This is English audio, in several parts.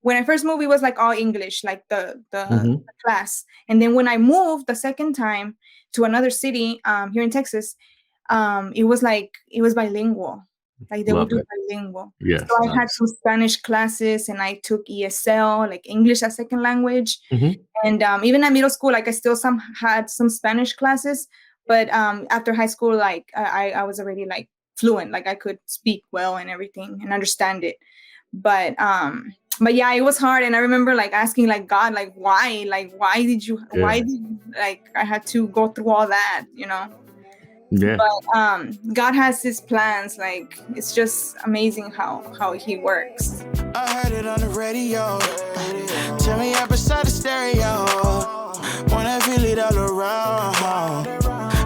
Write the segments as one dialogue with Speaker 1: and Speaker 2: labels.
Speaker 1: when I first moved, it was like all English, like the
Speaker 2: Hmm.
Speaker 1: class. And then when I moved the second time to another city, here in Texas, it was bilingual. Like they would
Speaker 2: Love
Speaker 1: do
Speaker 2: it.
Speaker 1: bilingual. So
Speaker 2: Yes,
Speaker 1: I had
Speaker 2: nice.
Speaker 1: some Spanish classes, and I took ESL, like English as second language.
Speaker 2: Hmm.
Speaker 1: And even at middle school, like I still had some Spanish classes, but after high school, like I was already like fluent, like I could speak well and everything and understand it. But yeah, it was hard, and I remember like asking like God, like why
Speaker 2: Yeah,
Speaker 1: did like I had to go through all that,
Speaker 2: yeah.
Speaker 1: But God has His plans. Like it's just amazing how He works.
Speaker 3: I heard it on the radio. Turn me up inside the stereo. When I feel it all around.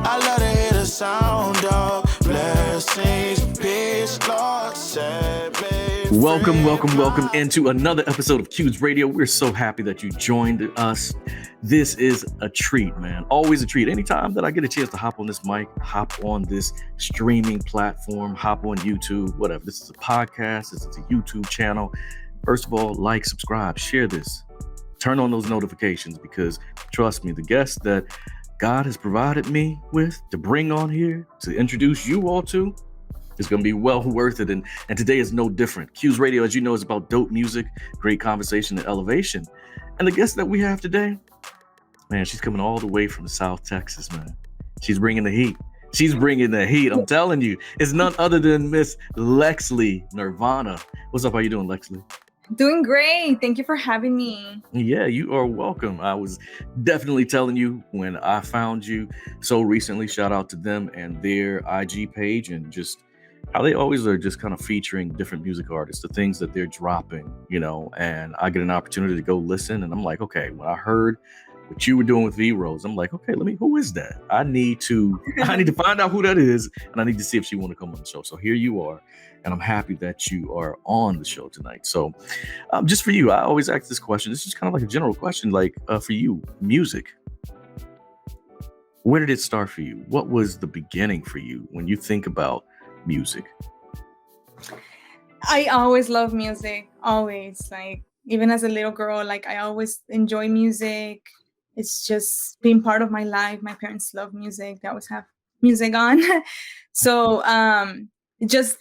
Speaker 3: I love to hear the sound of blessings, peace, Lord, set me free.
Speaker 2: Welcome into another episode of Q's Radio. We're so happy that you joined us. This is a treat, man. Always a treat. Anytime that I get a chance to hop on this mic, hop on this streaming platform, hop on YouTube, whatever. This is a podcast. This is a YouTube channel. First of all, like, subscribe, share this. Turn on those notifications because trust me, the guests that God has provided me with to bring on here to introduce you all to, it's going to be well worth it. And today is no different. Q's Radio, as you know, is about dope music, great conversation, and elevation. And the guest that we have today, man, she's coming all the way from South Texas, man. She's bringing the heat. She's bringing the heat. I'm telling you, it's none other than Miss Lexly Nirvana. What's up? How you doing, Lexly?
Speaker 1: Doing great. Thank you for having me.
Speaker 2: Yeah, you are welcome. I was definitely telling you when I found you so recently. Shout out to them and their IG page and just how they always are just kind of featuring different music artists, the things that they're dropping, and I get an opportunity to go listen. And I'm like, okay, when I heard what you were doing with V-Rose, I'm like, okay, who is that? I need to find out who that is. And I need to see if she want to come on the show. So here you are. And I'm happy that you are on the show tonight. So just for you, I always ask this question. This is kind of like a general question, like for you, music. Where did it start for you? What was the beginning for you when you think about music?
Speaker 1: I always love music. Always. Like even as a little girl, like I always enjoy music. It's just been part of my life. My parents love music. They always have music on. So just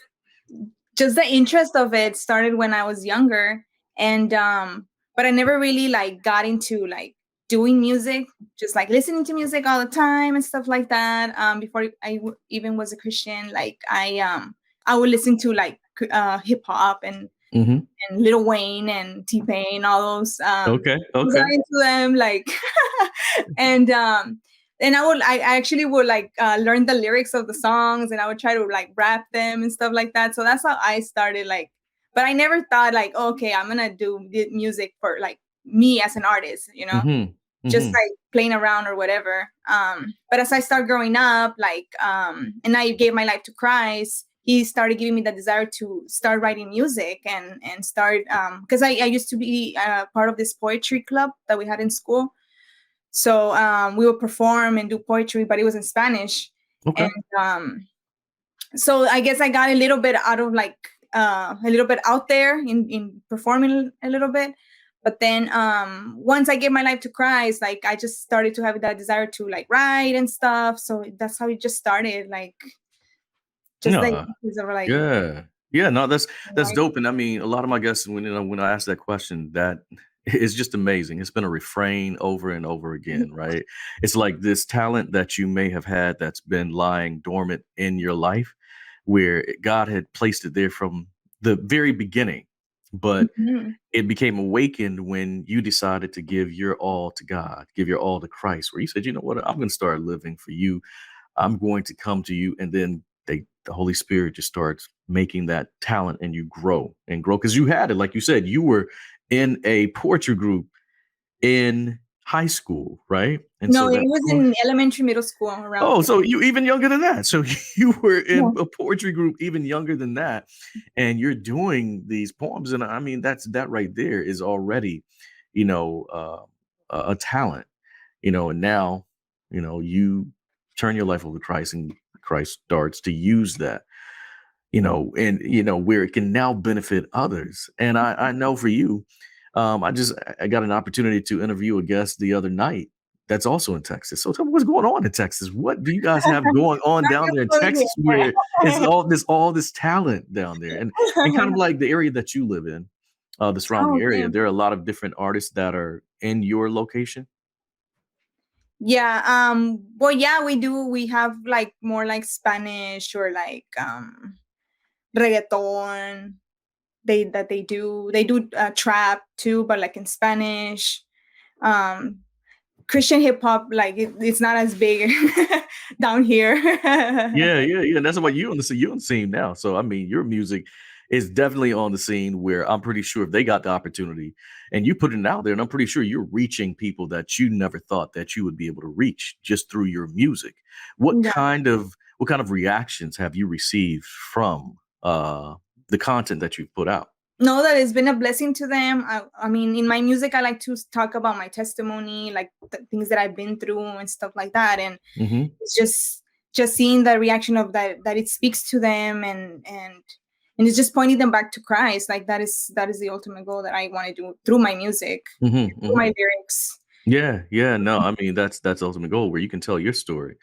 Speaker 1: the interest of it started when I was younger, and but I never really like got into like doing music, just like listening to music all the time and stuff like that. Before even was a Christian, like I would listen to like hip hop and Lil Wayne and T-Pain, all those.
Speaker 2: Okay.
Speaker 1: I was into them, like, and I actually would like learn the lyrics of the songs, and I would try to like rap them and stuff like that. So that's how I started. Like, but I never thought like, okay, I'm gonna do music for like me as an artist, just like playing around or whatever. But as I started growing up, like, and I gave my life to Christ, He started giving me the desire to start writing music and start, because I used to be part of this poetry club that we had in school. So we would perform and do poetry, but it was in Spanish.
Speaker 2: Okay.
Speaker 1: And so I guess I got a little bit out of like a little bit out there in performing a little bit. But then once I gave my life to Christ, like I just started to have that desire to like write and stuff. So that's how it just started. Like just like
Speaker 2: yeah. No, that's dope. And I mean, a lot of my guests, when I ask that question, that is just amazing. It's been a refrain over and over again, right? It's like this talent that you may have had that's been lying dormant in your life, where God had placed it there from the very beginning, but it became awakened when you decided to give your all to God, give your all to Christ, where you said, you know what, I'm going to start living for you. I'm going to come to you. And then the Holy Spirit just starts making that talent and you grow because you had it. Like you said, you were in a poetry group in high school, right?
Speaker 1: And no, it was in elementary, middle school. Around.
Speaker 2: Oh, so you even younger than that. So you were in a poetry group even younger than that. And you're doing these poems. And I mean, that right there is already, a talent, and now, you turn your life over to Christ and Christ starts to use that, and where it can now benefit others. And I know for you, I got an opportunity to interview a guest the other night that's also in Texas. So tell me what's going on in Texas. What do you guys have going on down there in Texas where it's all this talent down there? And kind of like the area that you live in, the surrounding area, there are a lot of different artists that are in your location.
Speaker 1: Yeah. Well, yeah, we do. We have like more like Spanish or like reggaeton. They do trap too, but like in Spanish. Christian hip hop, like it's not as big down here.
Speaker 2: Yeah. And that's what you're on the scene now. So I mean, your music is definitely on the scene where I'm pretty sure if they got the opportunity and you put it out there, and I'm pretty sure you're reaching people that you never thought that you would be able to reach just through your music. What kind of reactions have you received from the content that you've put out?
Speaker 1: No, that it's been a blessing to them. I mean, in my music, I like to talk about my testimony, like the things that I've been through and stuff like that. And it's just seeing the reaction of that it speaks to them and it's just pointing them back to Christ. Like that is the ultimate goal that I want to do through my music, through my lyrics.
Speaker 2: Yeah. No, I mean, that's the ultimate goal where you can tell your story,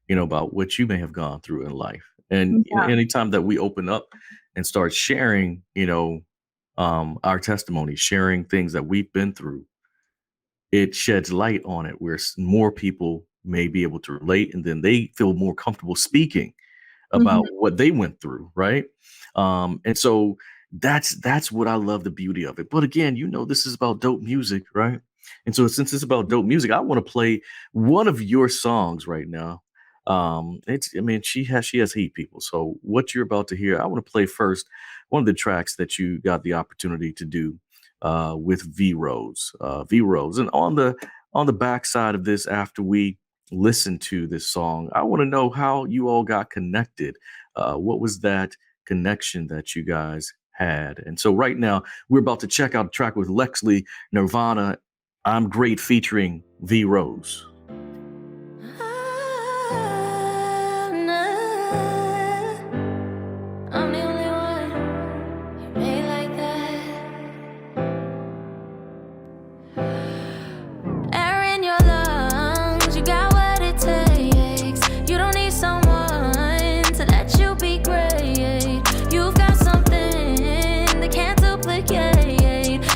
Speaker 2: about what you may have gone through in life. And anytime that we open up and start sharing, our testimony, sharing things that we've been through, it sheds light on it where more people may be able to relate, and then they feel more comfortable speaking about what they went through, right? And so that's what I love, the beauty of it. But again, this is about dope music, right? And so since it's about dope music, I want to play one of your songs right now. She has heat, people. So what you're about to hear, I want to play first one of the tracks that you got the opportunity to do with V Rose. And on the backside of this, after we listen to this song, I want to know how you all got connected. What was that connection that you guys had? And so right now we're about to check out a track with Lexly Nirvana, I'm Great, featuring V Rose.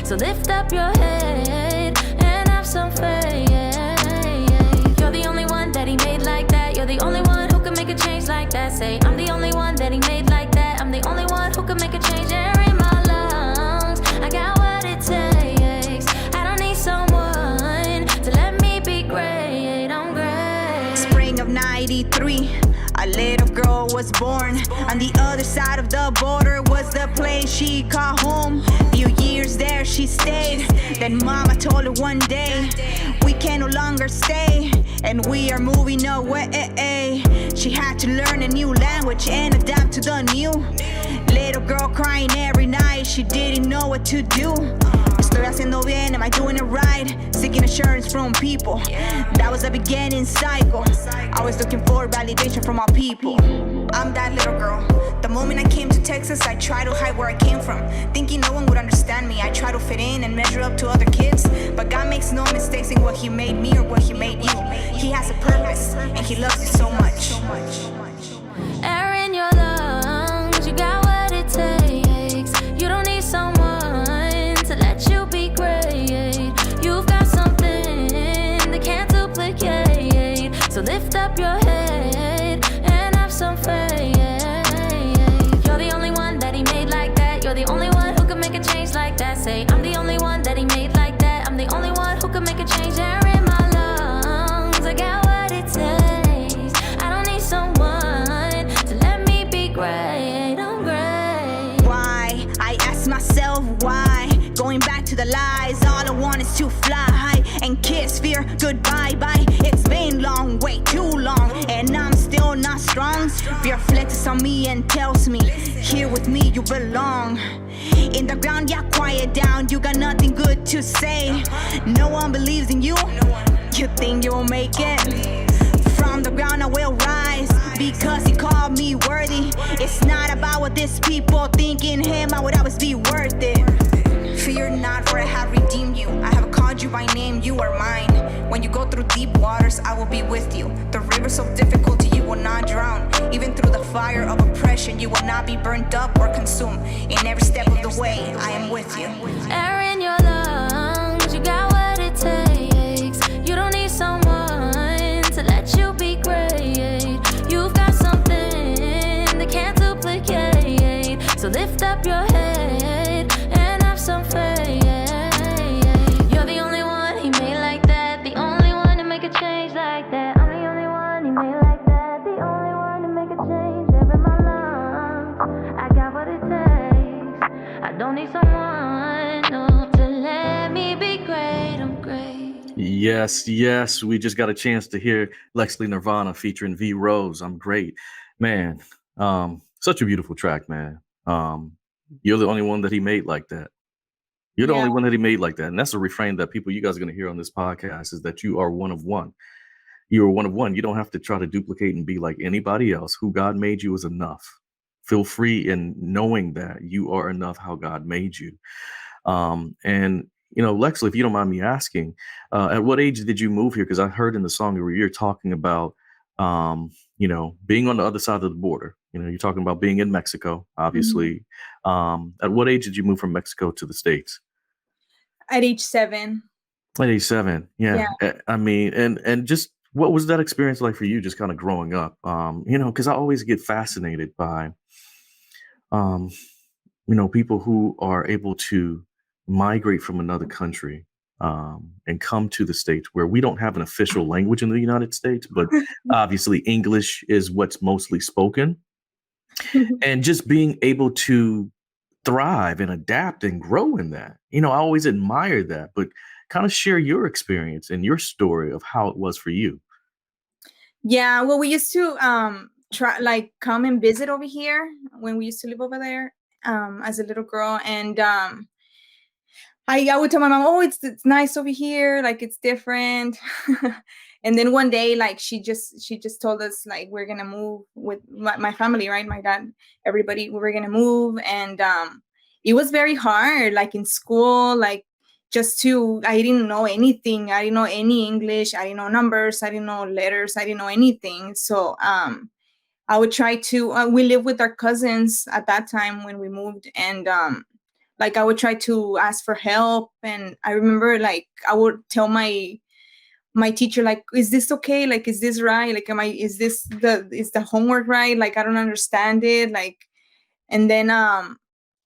Speaker 4: So lift up your head and have some faith. You're the only one that he made like that. You're the only one who can make a change like that. Say, I'm the only one that he made like that. I'm the only one who can make a change. Air in my lungs, I got what it takes. I don't need someone to let me be great. I'm great.
Speaker 5: Spring of 93, a little girl was born. On the other side of the border was the place she called home. Few years there she stayed. Then mama told her one day, we can no longer stay, and we are moving away. She had to learn a new language and adapt to the new. Little girl crying every night, she didn't know what to do. Estoy haciendo bien, am I doing it right? Seeking assurance from people. That was the beginning cycle. Always looking for validation from all people. I'm that little girl. The moment I came to Texas, I tried to hide where I came from, thinking no one would understand me. I try to fit in and measure up to other kids, but God makes no mistakes in what he made me or what he made you. He has a purpose, and he loves you so much.
Speaker 4: Air in your lungs, you got what it takes. You don't need someone to let you be great. You've got something they can't duplicate. So lift up your head and have some faith. You're the only one that he made like that. You're the only one who can make a change like that. Say, I'm the only one that he made like that. I'm the only one who can make a change. Air in my lungs, I got what it takes. I don't need someone to let me be great. I'm great.
Speaker 5: Why? I ask myself why. Going back to the lies, all I want is to fly and kiss fear goodbye. Bye. It's been long, way too long, and I'm still not strong. Fear flexes on me and tells me, here with me you belong. In the ground, yeah, quiet down. You got nothing good to say. No one believes in you. You think you'll make it? From the ground I will rise, because he called me worthy. It's not about what these people think. In him I would always be worth it. Fear not, for I have redeemed by name, you are mine. When you go through deep waters, I will be with you. The rivers of difficulty, you will not drown. Even through the fire of oppression, you will not be burnt up or consumed. In every step of the way, I am with you.
Speaker 4: Air in your lungs, you got what it takes. You don't need someone to let you be great. You've got something they can't duplicate. So lift up your head and have some faith. You're the only one he made like that. The only one to make a change like that. I'm the only one he made like that. The only one to make a change. Air in my lungs, I got what it takes. I don't need someone no, to let me be great. I'm great.
Speaker 2: Yes. We just got a chance to hear Lexly Nirvana featuring V Rose. I'm great, man. Such a beautiful track, man. You're the only one that he made like that. You're the only one that he made like that. And that's a refrain that you guys are going to hear on this podcast, is that you are one of one. You are one of one. You don't have to try to duplicate and be like anybody else. Who God made you is enough. Feel free in knowing that you are enough how God made you. And, Lexly, if you don't mind me asking, at what age did you move here? Because I heard in the song where you're talking about, being on the other side of the border. You're talking about being in Mexico, obviously. At what age did you move from Mexico to the States?
Speaker 1: At age 7.
Speaker 2: At age 7, yeah. I mean, and just what was that experience like for you, just kind of growing up? Because I always get fascinated by, people who are able to migrate from another country and come to the States, where we don't have an official language in the United States, but obviously English is what's mostly spoken. And just being able to thrive and adapt and grow in that. I always admire that, but kind of share your experience and your story of how it was for you.
Speaker 1: Yeah, well, we used to try come and visit over here when we used to live over there as a little girl, and I would tell my mom, "Oh, it's nice over here, like it's different." And then one day, like she just told us, like, we're gonna move with my family, right? My dad, everybody, we were gonna move, and it was very hard, like in school, like I didn't know anything. I didn't know any English. I didn't know numbers. I didn't know letters. I didn't know anything. So I would try to. We lived with our cousins at that time when we moved, and I would try to ask for help. And I remember, like, I would tell my teacher, like, is this okay? Like, is this right? Like, is the homework right? Like, I don't understand it. Like, and then I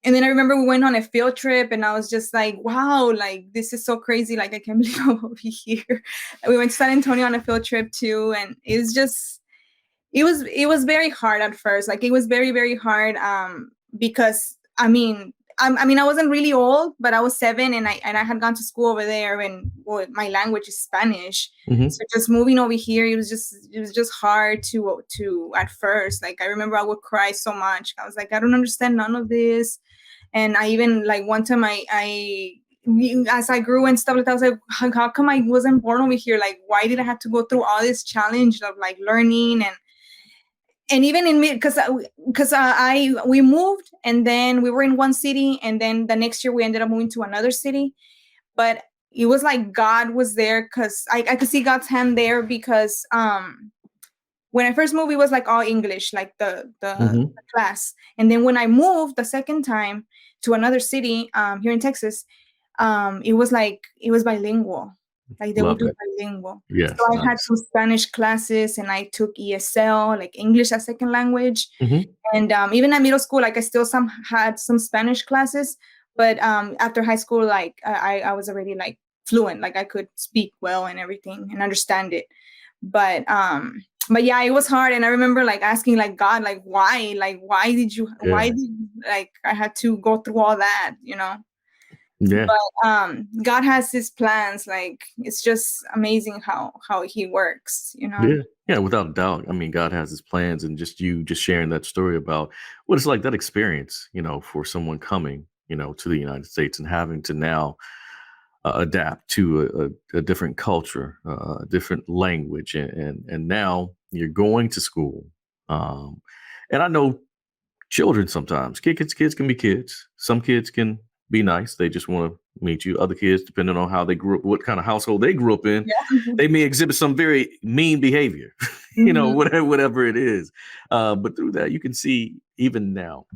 Speaker 1: remember we went on a field trip, and I was just like, wow, like, this is so crazy. Like, I can't believe I'm over here. We went to San Antonio on a field trip too. And it was just, it was very hard at first. Like, it was very, very hard because, I wasn't really old, but I was 7, and I had gone to school over there, and my language is Spanish.
Speaker 2: Mm-hmm.
Speaker 1: So just moving over here, it was just hard to at first. Like, I remember I would cry so much. I was like, I don't understand none of this. And I even, like, one time I as I grew and stuff like that, I was like, how come I wasn't born over here? Like, why did I have to go through all this challenge of, like, learning and even in me, because we moved, and then we were in one city, and then the next year we ended up moving to another city. But it was like God was there, because I could see God's hand there, because when I first moved, it was like all English, like the class. And then when I moved the second time to another city here in Texas, it was bilingual. Like, they would do bilingual.
Speaker 2: Yes,
Speaker 1: so I had some Spanish classes, and I took ESL, like English as second language.
Speaker 2: Mm-hmm.
Speaker 1: And even at middle school, like, I still had some Spanish classes. But after high school, like, I was already, like, fluent. Like, I could speak well and everything and understand it. But yeah, it was hard. And I remember, like, asking, like, God, like, why? Like, why did like, I had to go through all that,
Speaker 2: Yeah.
Speaker 1: But God has his plans. Like, it's just amazing how he works,
Speaker 2: Yeah, without a doubt. I mean, God has his plans, and just sharing that story about what it's like, that experience, for someone coming, to the United States and having to now adapt to a different culture, a different language, and now you're going to school. And I know children sometimes, kids can be kids. Some kids can be nice. They just want to meet you. Other kids, depending on how they grew up, what kind of household they grew up in,
Speaker 1: Yeah.
Speaker 2: they may exhibit some very mean behavior,
Speaker 1: Mhm.
Speaker 2: whatever it is. But through that, you can see even now,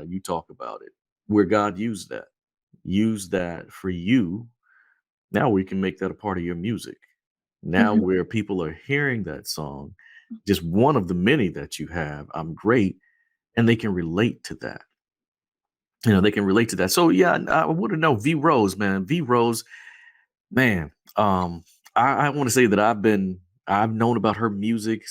Speaker 2: you talk about it, where God use that for you. Now we can make that a part of your music. Now
Speaker 1: Mhm.
Speaker 2: where people are hearing that song, just one of the many that you have, I'm great, and they can relate to that. They can relate to that. So yeah, I want to know V Rose, man. V Rose, man. I want to say that I've known about her music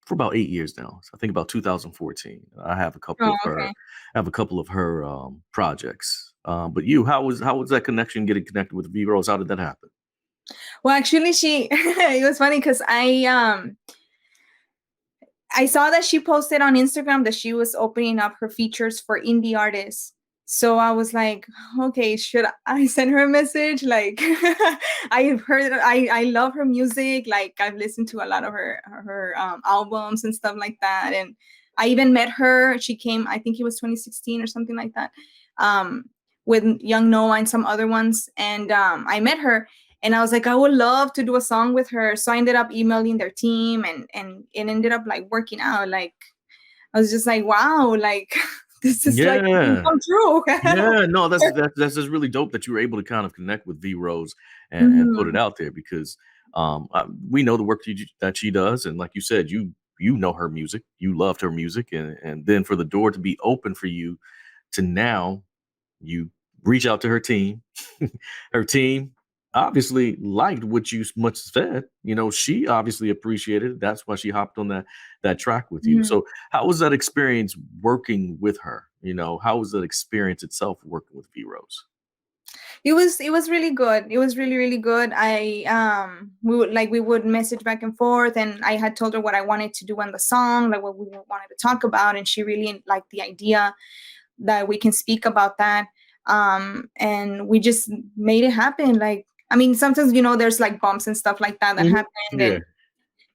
Speaker 2: for about 8 years now. So I think about 2014. I have a couple
Speaker 1: Oh,
Speaker 2: of her,
Speaker 1: okay.
Speaker 2: projects. But you, how was that connection getting connected with V Rose? How did that happen?
Speaker 1: Well, actually, she it was funny because I saw that she posted on Instagram that she was opening up her features for indie artists. So I was like, okay, should I send her a message? Like, I've heard, I love her music. Like, I've listened to a lot of her albums and stuff like that. And I even met her. She came, I think it was 2016 or something like that, um, with Young Noah and some other ones. And I met her, and I was like, I would love to do a song with her. So I ended up emailing their team, and it ended up like working out. Like, I was just like, wow, like this is like a dream
Speaker 2: Yeah.
Speaker 1: come true.
Speaker 2: Yeah, no, that's just really dope that you were able to kind of connect with V Rose and put it
Speaker 1: Mhm.
Speaker 2: out there because we know the work that she does, and like you said, you know her music, you loved her music, and then for the door to be open for you to now you reach out to her team. Her team obviously liked what you much said. She obviously appreciated it. That's why she hopped on that track with you.
Speaker 1: Mhm.
Speaker 2: So how was that experience working with her? How was that experience itself working with V Rose?
Speaker 1: It was really good. It was really, really good. We would message back and forth, and I had told her what I wanted to do on the song, like what we wanted to talk about, and she really liked the idea that we can speak about that. And we just made it happen. Like, I mean, sometimes there's like bumps and stuff like that
Speaker 2: Mhm.
Speaker 1: happened,
Speaker 2: Yeah.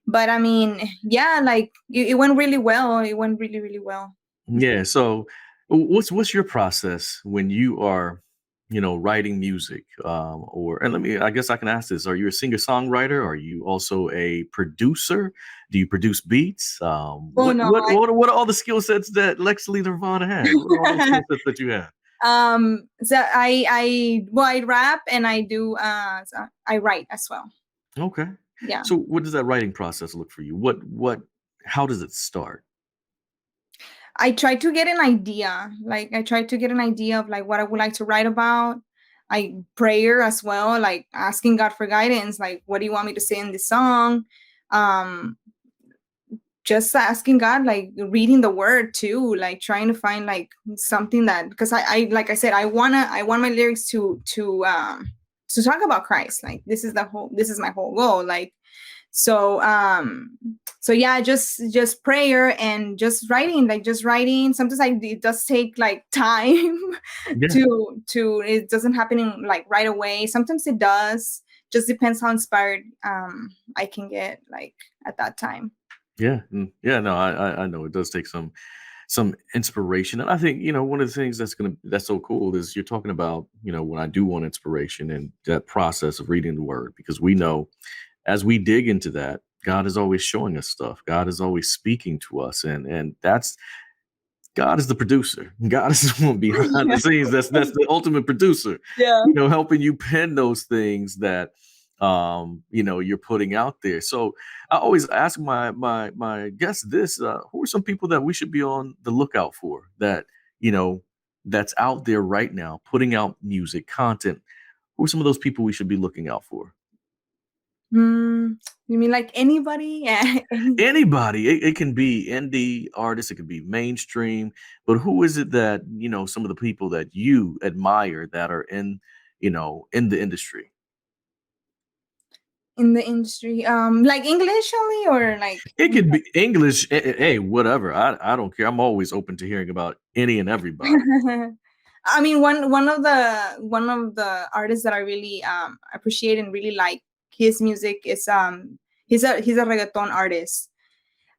Speaker 1: but I mean, yeah, like it went really well. It went really, really well.
Speaker 2: Yeah. So, what's your process when you are, writing music? And I guess I can ask this: Are you a singer songwriter? Are you also a producer? Do you produce beats?
Speaker 1: Oh
Speaker 2: What
Speaker 1: no,
Speaker 2: what what are, what are all the skill sets that Lexly Nirvana has? What are all those skill sets that you have?
Speaker 1: so I rap, and I write as well.
Speaker 2: Okay.
Speaker 1: Yeah.
Speaker 2: So, what does that writing process look for you? How does it start?
Speaker 1: I try to get an idea. Like, I try to get an idea of like what I would like to write about. I prayer as well, like asking God for guidance, like what do you want me to say in this song? Um just asking God, like reading the word too, like trying to find like something that, because I like I said, I want my lyrics to talk about Christ. Like, this is my whole goal. Like, so so yeah, just prayer and just writing. Sometimes it does take like time
Speaker 2: Yeah.
Speaker 1: to it doesn't happen in like right away. Sometimes it does. Just depends how inspired I can get like at that time.
Speaker 2: Yeah. Yeah. No, I know it does take some inspiration. And I think, one of the things that's so cool is you're talking about, when I do want inspiration and that process of reading the word, because we know as we dig into that, God is always showing us stuff. God is always speaking to us. And that's God is the producer. God is the one behind the scenes. That's the ultimate producer,
Speaker 1: Yeah.
Speaker 2: helping you pen those things that you're putting out there. So I always ask my guests this: who are some people that we should be on the lookout for you know that's out there right now, putting out music content? Who are some of those people we should be looking out for?
Speaker 1: You mean like anybody? Yeah.
Speaker 2: Anybody. It can be indie artists, it could be mainstream, but who is it that, some of the people that you admire that are in the industry?
Speaker 1: In the industry, like English only, or like
Speaker 2: It could be English, hey, whatever. I don't care. I'm always open to hearing about any and everybody.
Speaker 1: I mean, one of the artists that I really appreciate and really like his music is he's a reggaeton artist.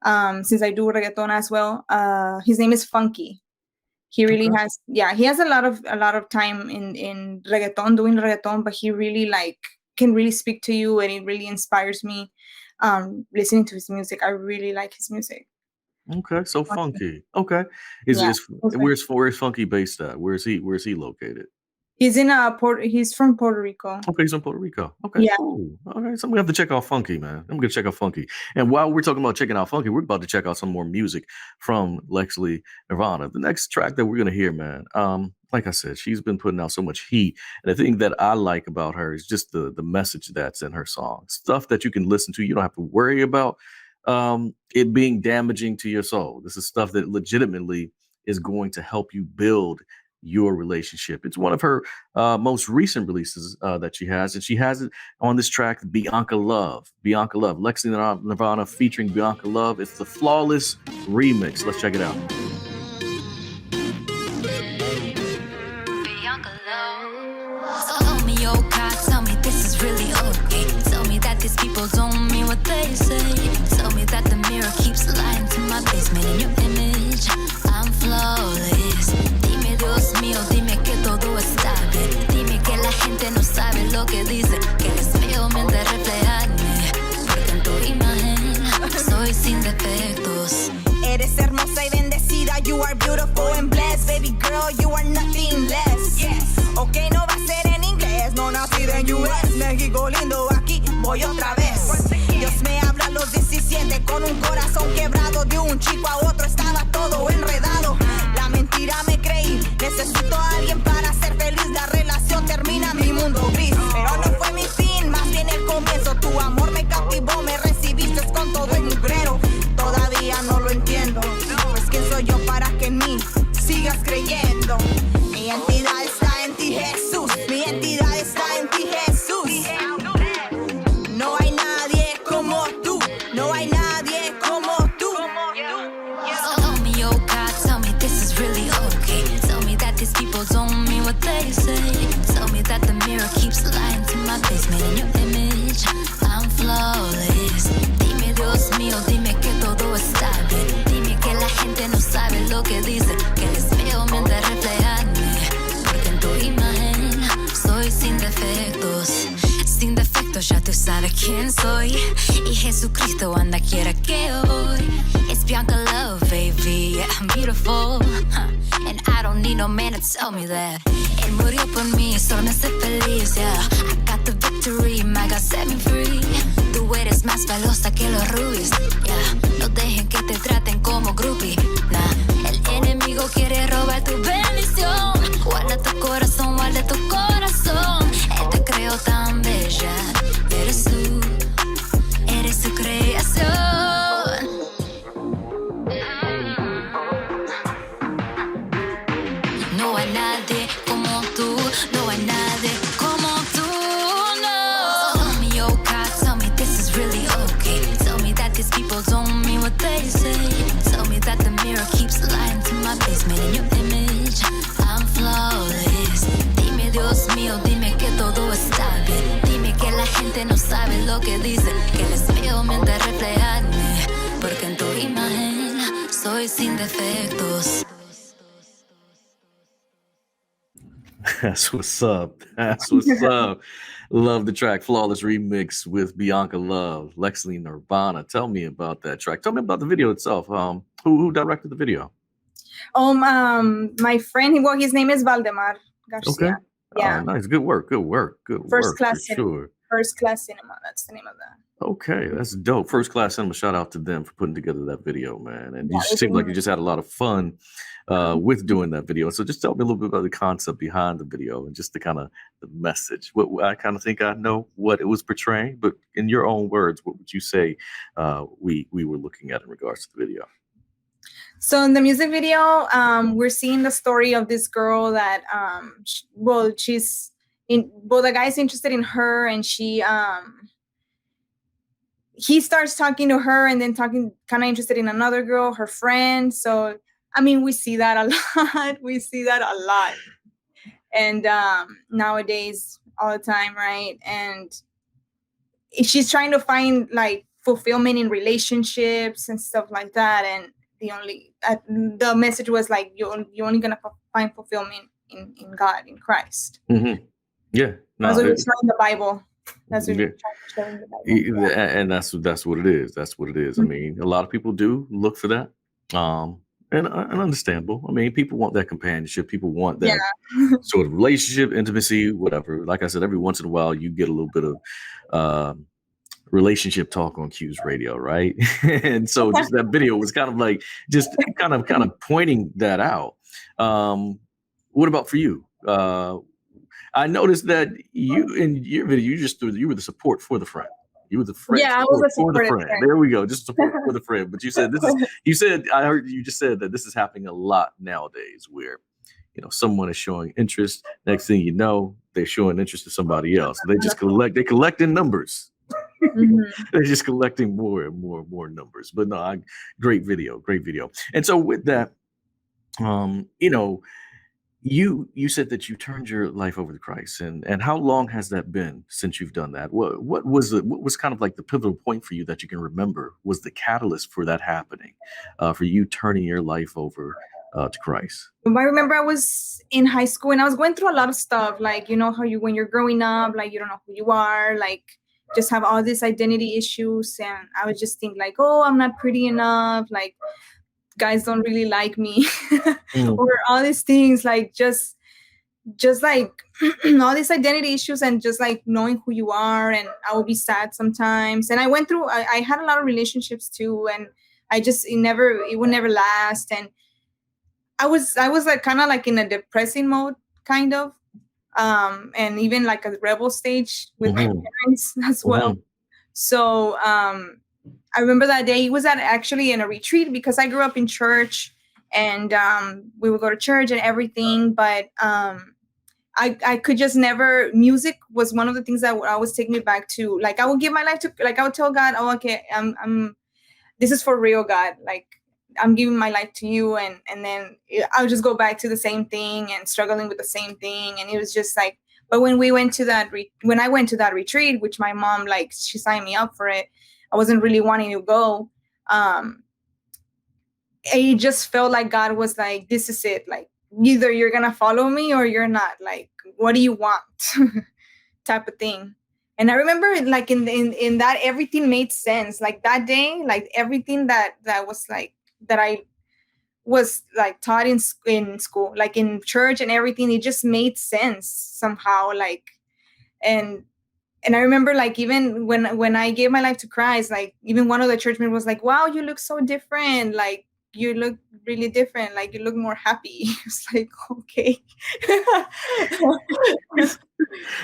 Speaker 1: Since I do reggaeton as well, his name is Funky. He really
Speaker 2: Okay.
Speaker 1: has, he has a lot of time in reggaeton, doing reggaeton, but he really like can really speak to you, and it really inspires me. Listening to his music, I really like his music.
Speaker 2: Okay. So funky. Okay. Is
Speaker 1: Yeah,
Speaker 2: is where's Funky based at? Where's he located?
Speaker 1: he's in he's from Puerto Rico.
Speaker 2: Okay, he's in Puerto Rico. Okay,
Speaker 1: Yeah.
Speaker 2: cool. All right, so I'm gonna have to check out Funky, man. I'm gonna check out Funky. And while we're talking about checking out Funky, we're about to check out some more music from Lexly Nirvana. The next track that we're gonna hear, man. Like I said, she's been putting out so much heat, and the thing that I like about her is just the message that's in her songs. Stuff that you can listen to. You don't have to worry about it being damaging to your soul. This is stuff that legitimately is going to help you build your relationship. It's one of her most recent releases that she has, and she has it on this track, Bianca Love. Bianca Love, Lexly Nirvana featuring Bianca Love. It's the Flawless remix. Let's check it out.
Speaker 4: Bianca Love. So tell me, oh God, tell me this is really okay. Tell me that these people don't mean what they say. Tell me that the mirror keeps lying to my basement in your image. I'm flawless. Dios mío, dime que todo está bien. Dime que la gente no sabe lo que dice. Que el espejo miente reflejarme. Porque en tu imagen soy sin defectos.
Speaker 5: Eres hermosa y bendecida, you are beautiful and blessed. Baby girl, you are nothing less. Yes. Ok, no va a ser en inglés, no nacida en US. México lindo, aquí voy otra vez. Dios me habla a los 17 con un corazón quebrado. De un chico a otro estaba todo enredado. La mentira me creí, necesito a alguien para ser feliz. La relación termina, mi mundo gris. Pero no fue mi fin, más bien el comienzo. Tu amor me captivó, me recibiste con todo el mugrero. Todavía no lo entiendo, pues quién soy yo para que en mí sigas creyendo. Mi identidad está en ti, Jesús. Mi identidad está en ti, Jesús. No hay nadie como tú. No hay nadie como tú.
Speaker 4: So tell me, oh God, tell me this is really okay. Tell me that these people don't mean what they say. Tell me that the mirror keeps lying to my basement in your image. I'm flawless. Dime, Dios mío, dime que todo está bien. Dime que la gente no sabe lo que dice. Que el espejo miente reflejarme. Porque en tu imagen soy sin defectos. Sin defectos, ya tú sabes quién soy. Y Jesucristo anda quiera que voy. It's Bianca Love, baby. Yeah, I'm beautiful. And I don't need no man to tell me that. Él murió por mí, solo me hace feliz. Yeah, I got the victory, my God set me free. Tú eres más valiosa que los rubies. Yeah, no dejen que te traten como groupie. Nah, el enemigo quiere robar tu bendición. Guarda tu corazón, guarda tu corazón. Él te creó tan bella. Eres su creación. No hay nadie como tú. No hay nadie como tú. No. So tell me, oh God, tell me this is really okay. Tell me that these people don't mean what they say. Tell me that the mirror keeps lying to my basement in your image. I'm flawless. Dime, Dios mío, dime que todo está bien. Dime que la gente no sabe lo que dice. Que el espejo miente reflejarme. Porque en tu imagen soy sin defectos.
Speaker 2: That's what's up. That's what's up. Love the track Flawless Remix with Bianca Love, Lexly Nirvana. Tell me about that track. Tell me about the video itself. Who directed the video?
Speaker 1: My friend, well, his name is Valdemar Garcia.
Speaker 2: Okay.
Speaker 1: Yeah.
Speaker 2: Nice. Good work.
Speaker 1: First Class
Speaker 2: for
Speaker 1: Cinema.
Speaker 2: sure.
Speaker 1: First Class Cinema. That's the name of that.
Speaker 2: Okay, that's dope. First Class Cinema. Shout out to them for putting together that video, man. And you
Speaker 1: Yeah,
Speaker 2: seem like you just had a lot of fun with doing that video. So just tell me a little bit about the concept behind the video and just the kind of the message. What I kind of think I know what it was portraying, but in your own words, what would you say we were looking at in regards to the video?
Speaker 1: So in the music video, we're seeing the story of this girl that, she's in. Well, the guy's interested in her, and he starts talking to her, and then talking, kind of interested in another girl, her friend. So I mean, we see that a lot. We see that a lot, and nowadays, all the time, right? And she's trying to find like fulfillment in relationships and stuff like that, and the message was like you're only gonna find fulfillment in God, in Christ.
Speaker 2: Mm-hmm. Yeah,
Speaker 1: That's
Speaker 2: no,
Speaker 1: what we saw in the Bible. That's what
Speaker 2: yeah.
Speaker 1: we try to show in the Bible.
Speaker 2: And that's what it is. That's what it is. I mean, a lot of people do look for that, um, and understandable. I mean, people want that companionship. People want
Speaker 1: Yeah.
Speaker 2: that sort of relationship, intimacy, whatever. Like I said, every once in a while, you get a little bit of relationship talk on Q's radio, right? And so, just that video was kind of like just kind of pointing that out. What about for you? I noticed that you in your video, you were the support for the friend. You were the friend
Speaker 1: Yeah, I was a
Speaker 2: support for the
Speaker 1: supportive
Speaker 2: friend.
Speaker 1: friend.
Speaker 2: There we go, just support for the friend. But you said I heard you just said that this is happening a lot nowadays, where someone is showing interest. Next thing you know, they're showing interest to somebody else. They're collecting numbers. They're just collecting more and more numbers. But no, great video. And so with that, you said that you turned your life over to Christ, and how long has that been since you've done that? What was kind of like the pivotal point for you that you can remember was the catalyst for that happening, for you turning your life over to Christ?
Speaker 1: I remember I was in high school and I was going through a lot of stuff, like how when you're growing up, like you don't know who you are, like just have all these identity issues, and I would just think like, oh, I'm not pretty enough, like guys don't really like me, or all these things, like just like all these identity issues, and just like knowing who you are. And I would be sad sometimes, and I went through I had a lot of relationships too, and it would never last, and I was like kind of like in a depressing mode, kind of, and even like a rebel stage with my parents as well. So I remember that day. It was actually in a retreat, because I grew up in church, and we would go to church and everything. But I could just never. Music was one of the things that would always take me back to. Like I would give my life to. Like I would tell God, "Oh, okay, I'm. This is for real, God. Like I'm giving my life to you," and then I would just go back to the same thing and struggling with the same thing. And it was just like. But when we went to when I went to that retreat, which my mom, like, she signed me up for it, I wasn't really wanting to go. It just felt like God was like, this is it. Like, either you're going to follow me or you're not. Like, what do you want? Type of thing. And I remember, like, in that, everything made sense. Like, that day, like, everything that was, like, that I was, like, taught in school, like, in church and everything, it just made sense somehow. Like, and I remember, like, even when I gave my life to Christ, like, even one of the church members was like, wow, you look so different. Like, you look really different. Like, you look more happy. It's like, okay.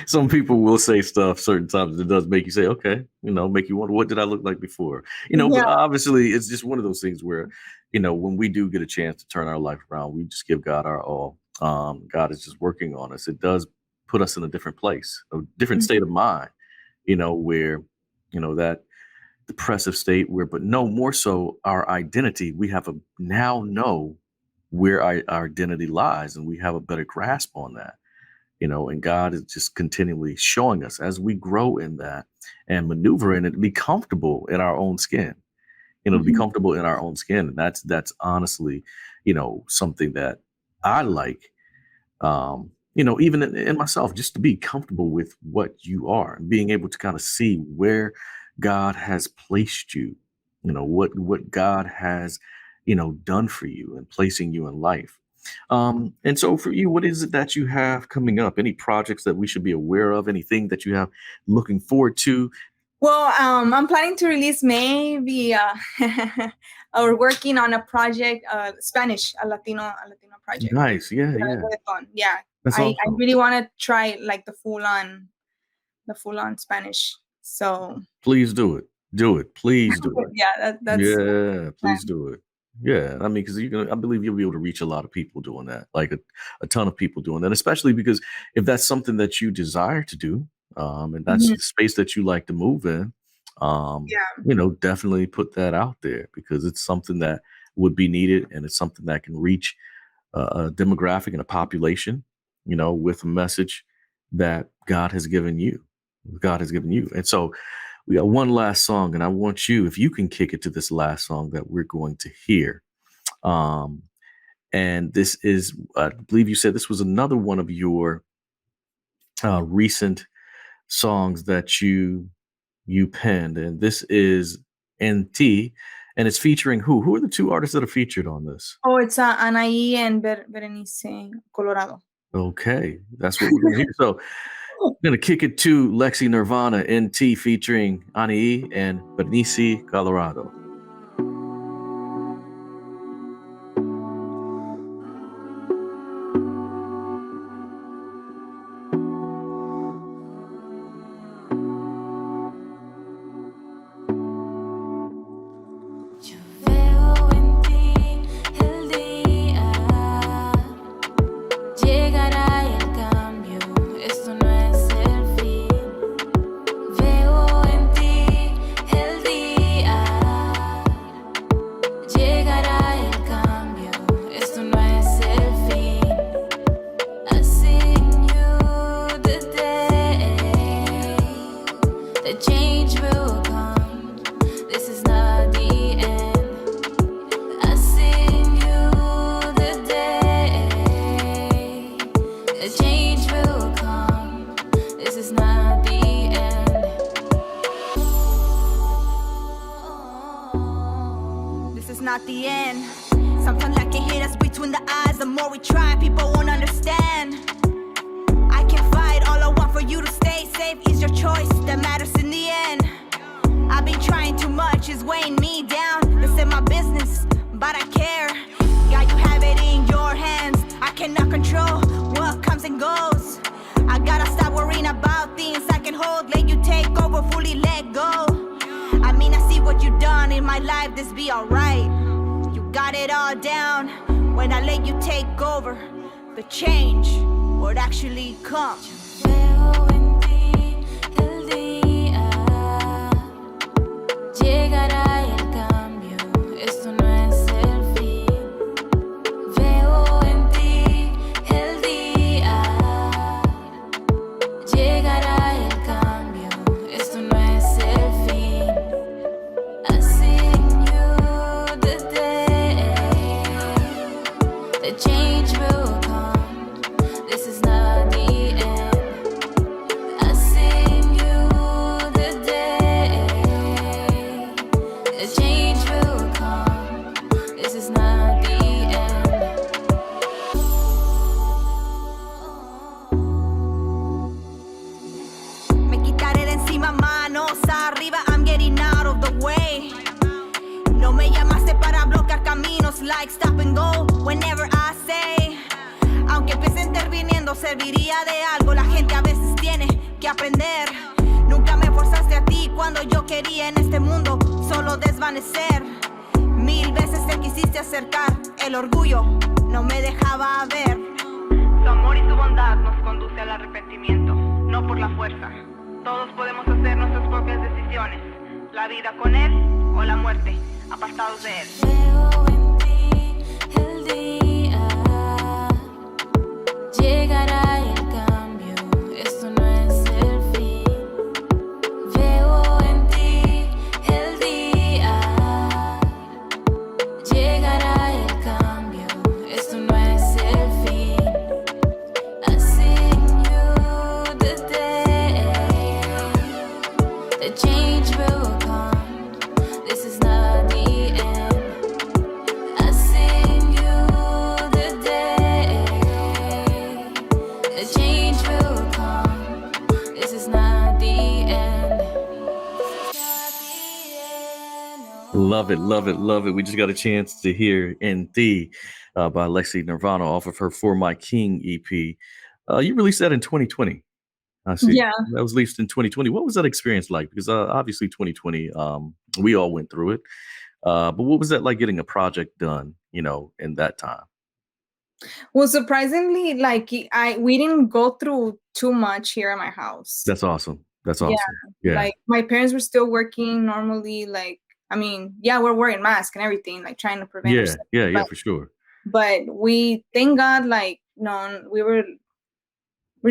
Speaker 2: Some people will say stuff certain times that does make you say, okay, make you wonder, what did I look like before? But obviously it's just one of those things where, when we do get a chance to turn our life around, we just give God our all. God is just working on us. It does put us in a different place, a different state of mind, where, that depressive state where, but no more so our identity, we have now know where our identity lies, and we have a better grasp on that, and God is just continually showing us as we grow in that and maneuver in it, to be comfortable in our own skin, to be comfortable in our own skin. And that's honestly, something that I like, even in myself, just to be comfortable with what you are and being able to kind of see where God has placed you, what God has, done for you and placing you in life. And so for you, what is it that you have coming up? Any projects that we should be aware of? Anything that you have looking forward to?
Speaker 1: Well, I'm planning to release maybe or working on a project, Spanish, a Latino project.
Speaker 2: Nice. Yeah.
Speaker 1: Yeah.
Speaker 2: That's
Speaker 1: I
Speaker 2: awesome.
Speaker 1: really want to try like the full on Spanish. So
Speaker 2: please do it. Please do it.
Speaker 1: Yeah, that's
Speaker 2: please do it. Yeah, I mean, because I believe you'll be able to reach a lot of people doing that, like a ton of people doing that, especially because if that's something that you desire to do, and that's the space that you like to move in, definitely put that out there, because it's something that would be needed, and it's something that can reach a demographic and a population, with a message that God has given you. And so we got one last song, and I want you, if you can kick it to this last song that we're going to hear, And this is, I believe you said this was another one of your recent songs that you penned, and this is NT, and it's featuring who? Who are the two artists that are featured on this?
Speaker 1: Oh, it's Anaí and Berenice Colorado.
Speaker 2: Okay, that's what we're gonna hear. So I'm gonna kick it to Lexly Nirvana, NT, featuring Anaí and Berenice Colorado.
Speaker 5: Not the end. Sometimes like it hit us between the eyes. The more we try, people won't understand. I can fight. All I want for you to stay safe is your choice that matters in the end. I've been trying too much, it's weighing me down. This is my business, but I care. God, you have it in your hands. I cannot control what comes and goes. I gotta stop worrying about things I can hold. Let you take over, fully let go. I mean, I see what you've done in my life, this be alright. You got it all down. When I let you take over, the change would actually come.
Speaker 4: Veo en ti el día, llegará el cambio, esto no es el fin. Veo en ti el día, llegará el cambio, esto no es el fin. I seen you the day, the change will come, this is not the end. I seen you the day, the change will come, this is not the end.
Speaker 5: Me quitaré de encima, manos arriba, I'm getting out of the way. No me llamaste para bloquear caminos, like stop and go whenever I say. Aunque empiece interviniendo, serviría de algo. La gente a veces tiene que aprender. Nunca me forzaste a ti cuando yo quería en este mundo solo desvanecer. 1000 veces te quisiste acercar, el orgullo no me dejaba ver. Su amor y su bondad nos conduce al arrepentimiento, no por la fuerza. Todos podemos hacer nuestras propias decisiones, la vida con él o la muerte, apartados de él.
Speaker 4: Veo en ti el día, llegará el cambio, esto no es el fin. Veo en ti el día, llegará el cambio, esto no es el fin. I seen you the day, the change will come, this is not the end. I seen you the day, the change will come, this is not the end.
Speaker 2: Love it, love it, love it. We just got a chance to hear NT by Lexly Nirvana off of her For My King EP. You released that in 2020. I see.
Speaker 1: Yeah.
Speaker 2: That was released in 2020. What was that experience like? Because obviously 2020, we all went through it. But what was that like getting a project done, in that time?
Speaker 1: Well, surprisingly, like we didn't go through too much here at my house.
Speaker 2: That's awesome. That's
Speaker 1: Yeah.
Speaker 2: awesome. Yeah.
Speaker 1: Like my parents were still working normally. Like, I mean, yeah, we're wearing masks and everything, like trying to prevent.
Speaker 2: Yeah,
Speaker 1: ourselves.
Speaker 2: yeah,
Speaker 1: But,
Speaker 2: for sure.
Speaker 1: but we, thank God, like, no, we're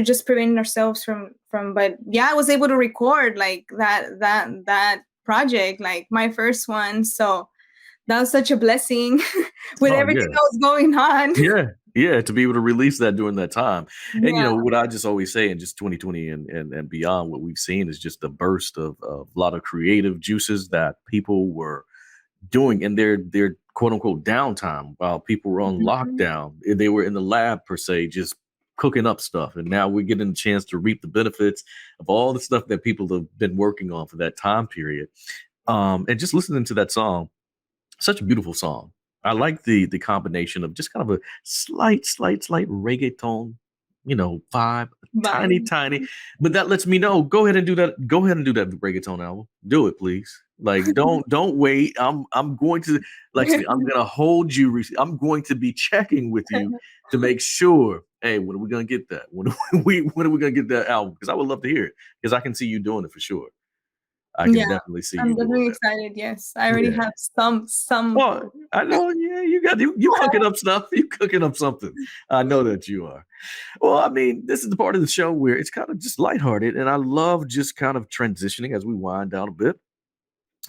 Speaker 1: just preventing ourselves from. But yeah, I was able to record like that project, like my first one. So that was such a blessing with
Speaker 2: Oh
Speaker 1: everything
Speaker 2: yeah.
Speaker 1: that was going on.
Speaker 2: Yeah, to be able to release that during that time. And
Speaker 1: Yeah.
Speaker 2: what I just always say in just 2020 and beyond, what we've seen is just a burst of a lot of creative juices that people were doing in their quote unquote downtime while people were on
Speaker 1: Mhm.
Speaker 2: lockdown. They were in the lab per se, just cooking up stuff. And now we're getting a chance to reap the benefits of all the stuff that people have been working on for that time period. And just listening to that song, such a beautiful song. I like the combination of just kind of a slight reggaeton, vibe, tiny,
Speaker 1: Bye.
Speaker 2: tiny. But that lets me know, go ahead and do that. Go ahead and do that reggaeton album. Do it, please. Like, don't wait. I'm going to, Lexly, I'm gonna hold you. I'm going to be checking with you to make sure. Hey, when are we gonna get that? When are we gonna get that album? Because I would love to hear it. Because I can see you doing it for sure. I can
Speaker 1: Yeah,
Speaker 2: definitely see you
Speaker 1: I'm
Speaker 2: doing
Speaker 1: definitely
Speaker 2: that.
Speaker 1: excited. Yes, I already
Speaker 2: Yeah.
Speaker 1: have some.
Speaker 2: Well, I know, yeah, you cooking up stuff. You cooking up something. I know that you are. Well, I mean, this is the part of the show where it's kind of just lighthearted, and I love just kind of transitioning as we wind down a bit,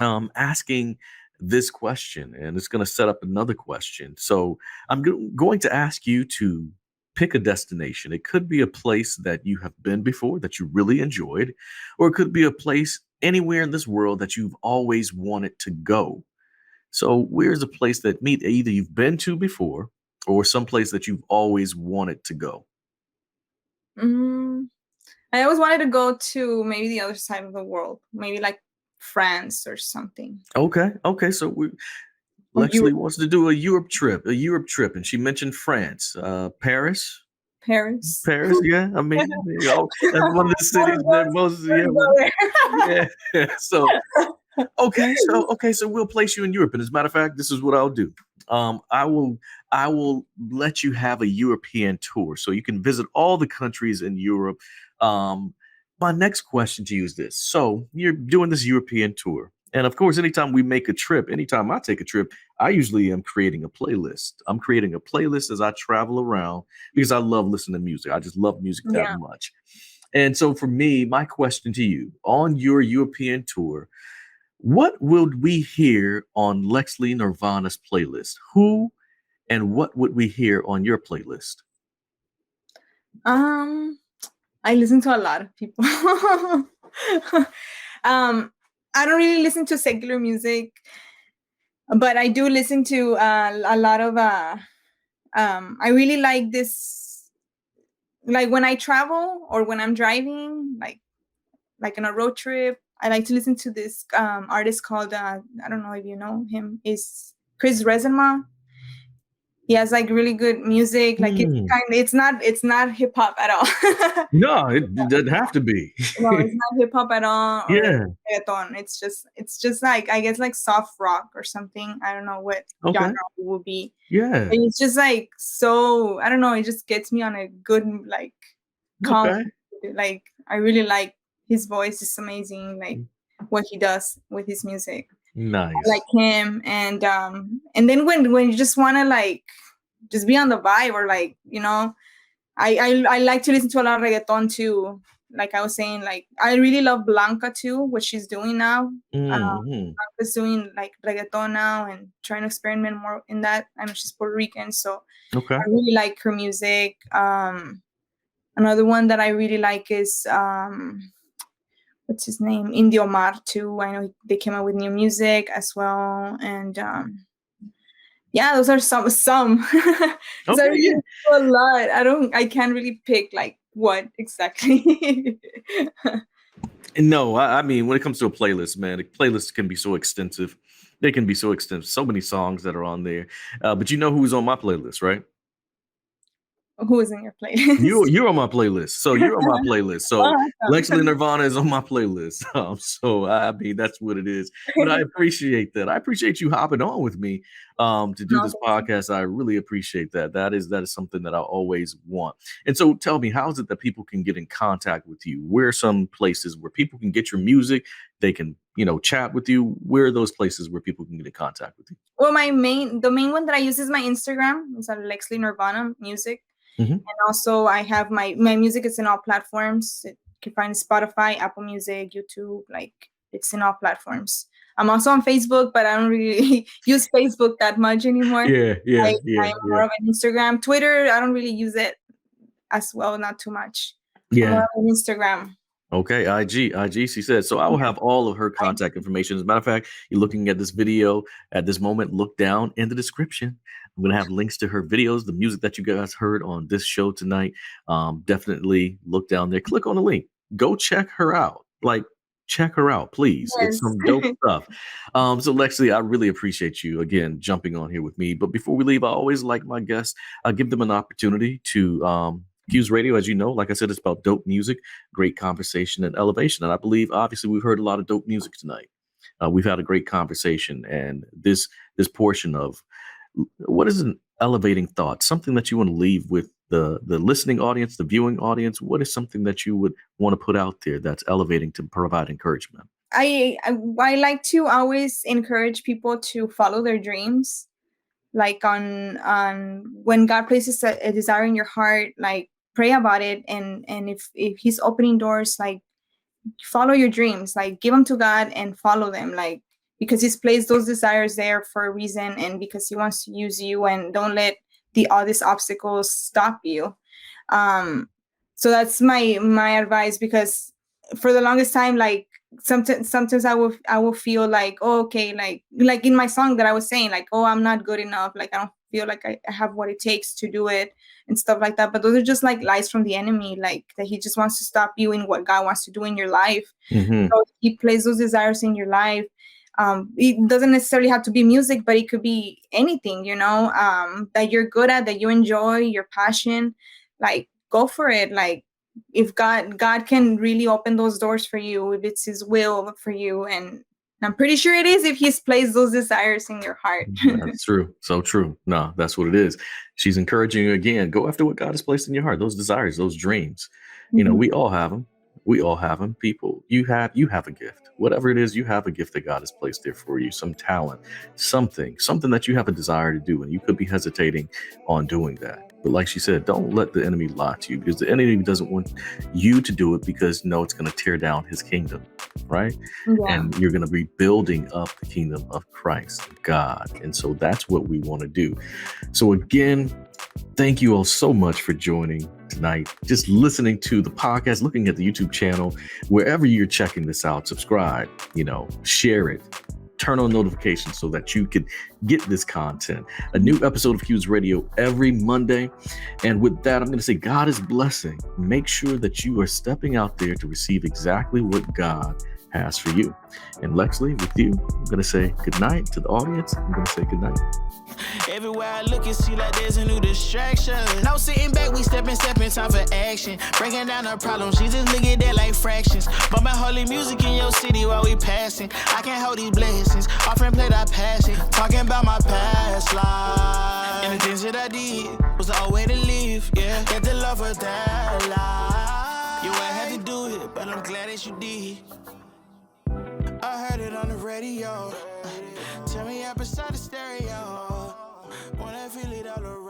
Speaker 2: asking this question, and it's going to set up another question. So I'm going to ask you to pick a destination. It could be a place that you have been before that you really enjoyed, or it could be a place anywhere in this world that you've always wanted to go. So where's a place that either you've been to before or some place that you've always wanted to go?
Speaker 1: Mm, I always wanted to go to maybe the other side of the world, maybe like France or something,
Speaker 2: Okay. Okay. So
Speaker 1: or
Speaker 2: Lexley
Speaker 1: Europe,
Speaker 2: wants to do a Europe trip, and she mentioned France, Paris.
Speaker 1: Paris.
Speaker 2: Paris, yeah. I mean, that's one of the cities that most, yeah, yeah. So okay, so we'll place you in Europe. And as a matter of fact, this is what I'll do. I will let you have a European tour, so you can visit all the countries in Europe. Um, my next question to you is this: so you're doing this European tour, and of course, anytime we make a trip, anytime I take a trip, I usually am creating a playlist. I'm creating a playlist as I travel around because I love listening to music. I just love music that
Speaker 1: Yeah.
Speaker 2: much. And so for me, my question to you on your European tour, what would we hear on Lexly Nirvana's playlist? Who and what would we hear on your playlist?
Speaker 1: Um, I listen to a lot of people. um, I don't really listen to secular music, but I do listen to a lot of. I really like this, like when I travel or when I'm driving, like on a road trip. I like to listen to this artist called I don't know if you know him. Is Chris Rezenma. He has like really good music. Like
Speaker 2: Hmm.
Speaker 1: it's not hip hop at all.
Speaker 2: No, it doesn't have to be.
Speaker 1: No, it's not hip hop at all or
Speaker 2: Yeah.
Speaker 1: reggaeton. It's just like I guess like soft rock or something. I don't know what genre
Speaker 2: Okay.
Speaker 1: it would be.
Speaker 2: Yeah.
Speaker 1: But it's just like so I don't know, it just gets me on a good like calm,
Speaker 2: Okay.
Speaker 1: like I really like his voice is amazing, like what he does with his music. I like
Speaker 2: Nice.
Speaker 1: him and then when you just wanna like just be on the vibe or like, I like to listen to a lot of reggaeton too. Like I was saying, like I really love Blanca too, what she's doing now.
Speaker 2: Hmm.
Speaker 1: Blanca's doing like reggaeton now and trying to experiment more in that. I know she's Puerto Rican, so
Speaker 2: Okay.
Speaker 1: I really like her music. Another one that I really like is what's his name? Indio Mar too. I know they came out with new music as well, and yeah, those are some because I
Speaker 2: Okay.
Speaker 1: really
Speaker 2: Yeah.
Speaker 1: do a lot. I can't really pick like what exactly.
Speaker 2: No, I mean, when it comes to a playlist, man, a playlist can be so extensive. They can be so extensive. So many songs that are on there. But you know who's on my playlist, right?
Speaker 1: Who is in your
Speaker 2: You
Speaker 1: playlist?
Speaker 2: you're on my playlist. So you're on my playlist.
Speaker 1: Oh,
Speaker 2: So Lexly
Speaker 1: awesome.
Speaker 2: Nirvana is on my playlist. So I mean that's what it is. But I appreciate that. I appreciate you hopping on with me to do
Speaker 1: No,
Speaker 2: this podcast. I really appreciate that. That is something that I always want. And so tell me, how is it that people can get in contact with you? Where are some places where people can get your music? They can, chat with you. Where are those places where people can get in contact with you?
Speaker 1: well, the main one that I use is my Instagram. It's Lexly Nirvana Music.
Speaker 2: Mhm.
Speaker 1: And also I have my music is in all platforms. You can find Spotify, Apple Music, YouTube, like it's in all platforms. I'm also on Facebook, but I don't really use Facebook that much anymore.
Speaker 2: Yeah, yeah,
Speaker 1: I
Speaker 2: yeah,
Speaker 1: am
Speaker 2: yeah,
Speaker 1: more of an Instagram. Twitter, I don't really use it as well, not too much. I'm more
Speaker 2: yeah.
Speaker 1: of an Instagram.
Speaker 2: Okay, IG, she said. So I will have all of her contact information. As a matter of fact, you're looking at this video at this moment, look down in the description. I'm going to have links to her videos, the music that you guys heard on this show tonight. Definitely look down there, click on the link, go check her out. Like, check her out, please. It's
Speaker 1: Yes.
Speaker 2: some dope stuff. So Lexly, I really appreciate you again jumping on here with me. But before we leave, I always like my guests, I give them an opportunity to Fuse Radio, as you know, like I said, it's about dope music, great conversation, and elevation. And I believe, obviously, we've heard a lot of dope music tonight. We've had a great conversation, and this portion of what is an elevating thought, something that you want to leave with the listening audience, the viewing audience. What is something that you would want to put out there that's elevating to provide encouragement?
Speaker 1: I like to always encourage people to follow their dreams. Like on when God places a desire in your heart, like pray about it, and if He's opening doors, like follow your dreams, like give them to God and follow them, like because He's placed those desires there for a reason, and because He wants to use you, and don't let all these obstacles stop you. um so that's my advice, because for the longest time, like sometimes I will feel like, oh, okay, like in my song that I was saying, like, oh, I'm not good enough, like I don't feel like I have what it takes to do it and stuff like that. But those are just like lies from the enemy, like that he just wants to stop you in what God wants to do in your life.
Speaker 2: Mm-hmm.
Speaker 1: So He places those desires in your life. It doesn't necessarily have to be music, but it could be anything, that you're good at, that you enjoy, your passion. Like, go for it. Like, if God can really open those doors for you, if it's His will for you, and I'm pretty sure it is, if He's placed those desires in your heart.
Speaker 2: That's true. So true. No, that's what it is. She's encouraging you again. Go after what God has placed in your heart. Those desires, those dreams. We all have them. We all have them. People, you have a gift. Whatever it is, you have a gift that God has placed there for you. Some talent, something that you have a desire to do, and you could be hesitating on doing that. But like she said, don't let the enemy lie to you, because the enemy doesn't want you to do it, because it's going to tear down his kingdom, right?
Speaker 1: Yeah.
Speaker 2: And you're going to be building up the kingdom of Christ, God. And so that's what we want to do. So again, thank you all so much for joining tonight, just listening to the podcast, looking at the YouTube channel, wherever you're checking this out. Subscribe, share it, turn on notifications so that you can get this content. A new episode of Fuse Radio every Monday. And with that, I'm going to say God is blessing. Make sure that you are stepping out there to receive exactly what God has for you. And Lexly, with you, I'm going to say good night to the audience. I'm going to say good night.
Speaker 3: Everywhere I look, it seems like there's a new distraction. No sitting back, we stepping, time for action. Breaking down the problems, she just look at that like fractions. Bumping holy music in your city while we passing. I can't hold these blessings, offering play that passion. Talking about my past life. And the things that I did was the only way to live, yeah. Get the love of that life. You ain't had to do it, but I'm glad that you did. I heard it on the radio. Tell me up beside the stereo. Wanna feel it all around.